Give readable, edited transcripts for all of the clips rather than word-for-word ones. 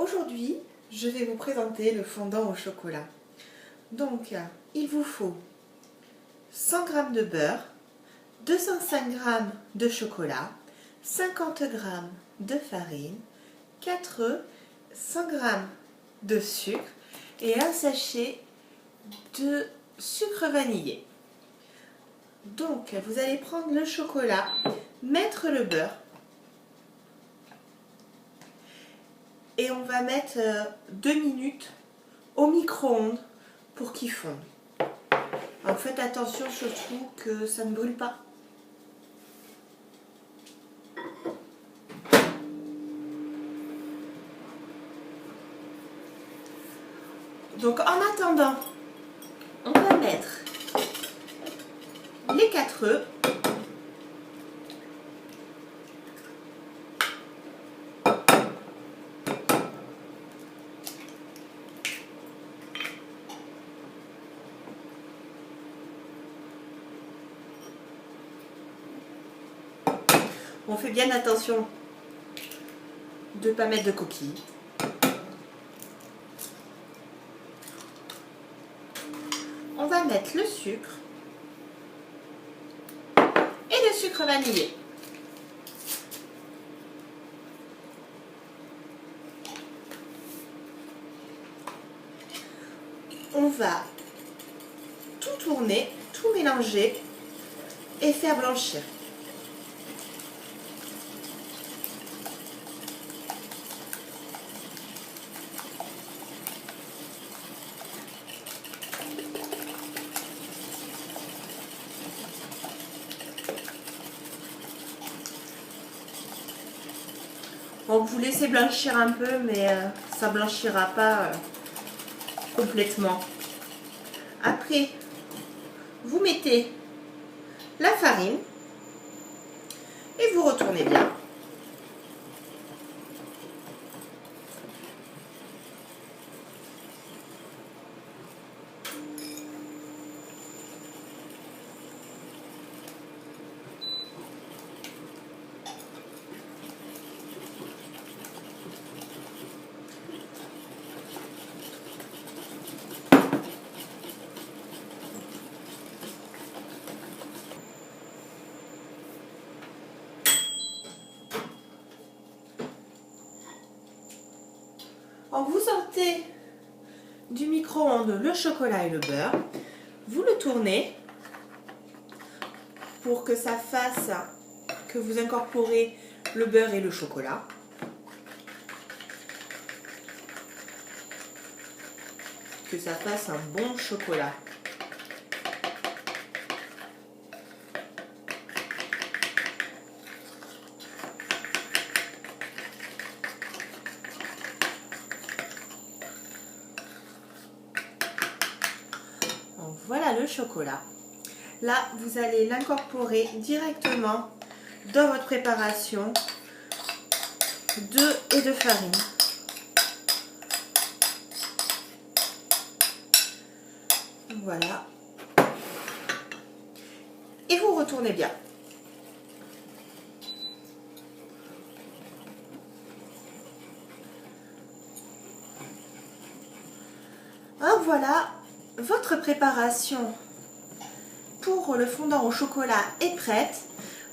Aujourd'hui, je vais vous présenter le fondant au chocolat. Donc, il vous faut 100 g de beurre, 205 g de chocolat, 50 g de farine, 4 œufs, 100 g de sucre et un sachet de sucre vanillé. Donc, vous allez prendre le chocolat, mettre le beurre et on va mettre 2 minutes au micro-ondes pour qu'il fonde. Alors faites attention surtout que ça ne brûle pas. Donc en attendant, on va mettre les 4 œufs. On fait bien attention de ne pas mettre de coquilles. On va mettre le sucre et le sucre vanillé. On va tout tourner, tout mélanger et faire blanchir. Donc vous laissez blanchir un peu, mais ça ne blanchira pas complètement. Après, vous mettez la farine et vous retournez bien. Donc vous sortez du micro-ondes le chocolat et le beurre, vous le tournez pour que ça fasse que vous incorporez le beurre et le chocolat. Que ça fasse un bon chocolat. Donc voilà le chocolat. Là, vous allez l'incorporer directement dans votre préparation d'œufs et de farine. Voilà. Et vous retournez bien. Alors voilà, votre préparation pour le fondant au chocolat est prête.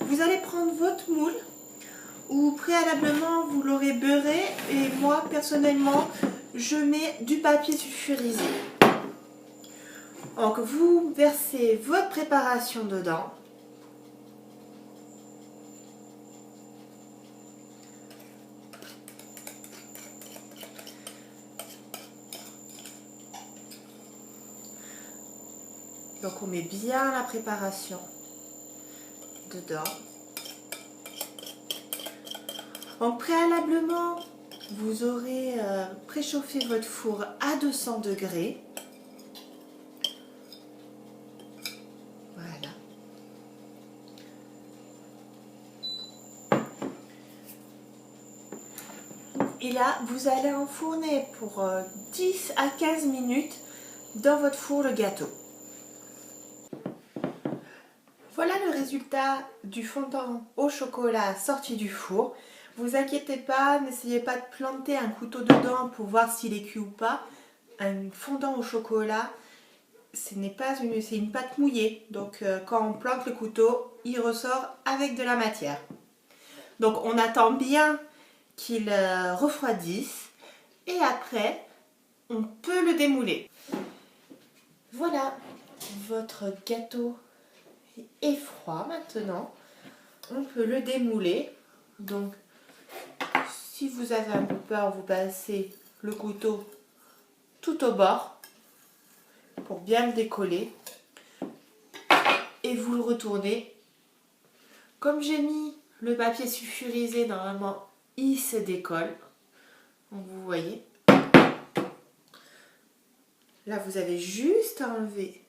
Vous allez prendre votre moule ou préalablement vous l'aurez beurré et moi personnellement je mets du papier sulfurisé. Donc vous versez votre préparation dedans. Donc on met bien la préparation dedans. Donc préalablement, vous aurez préchauffé votre four à 200 degrés. Voilà. Et là, vous allez enfourner pour 10 à 15 minutes dans votre four le gâteau. Voilà le résultat du fondant au chocolat sorti du four. Vous inquiétez pas, n'essayez pas de planter un couteau dedans pour voir s'il est cuit ou pas. Un fondant au chocolat, c'est une pâte mouillée. Donc quand on plante le couteau, il ressort avec de la matière. Donc on attend bien qu'il refroidisse et après on peut le démouler. Voilà, votre gâteau est froid maintenant. On peut le démouler. Donc si vous avez un peu peur, vous passez le couteau tout au bord pour bien le décoller et vous le retournez. Comme j'ai mis le papier sulfurisé, normalement il se décolle. Donc vous voyez, là vous avez juste à enlever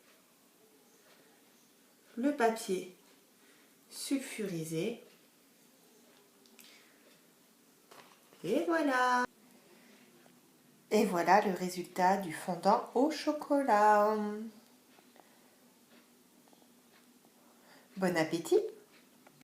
le papier sulfurisé et voilà. Et voilà le résultat du fondant au chocolat. Bon appétit!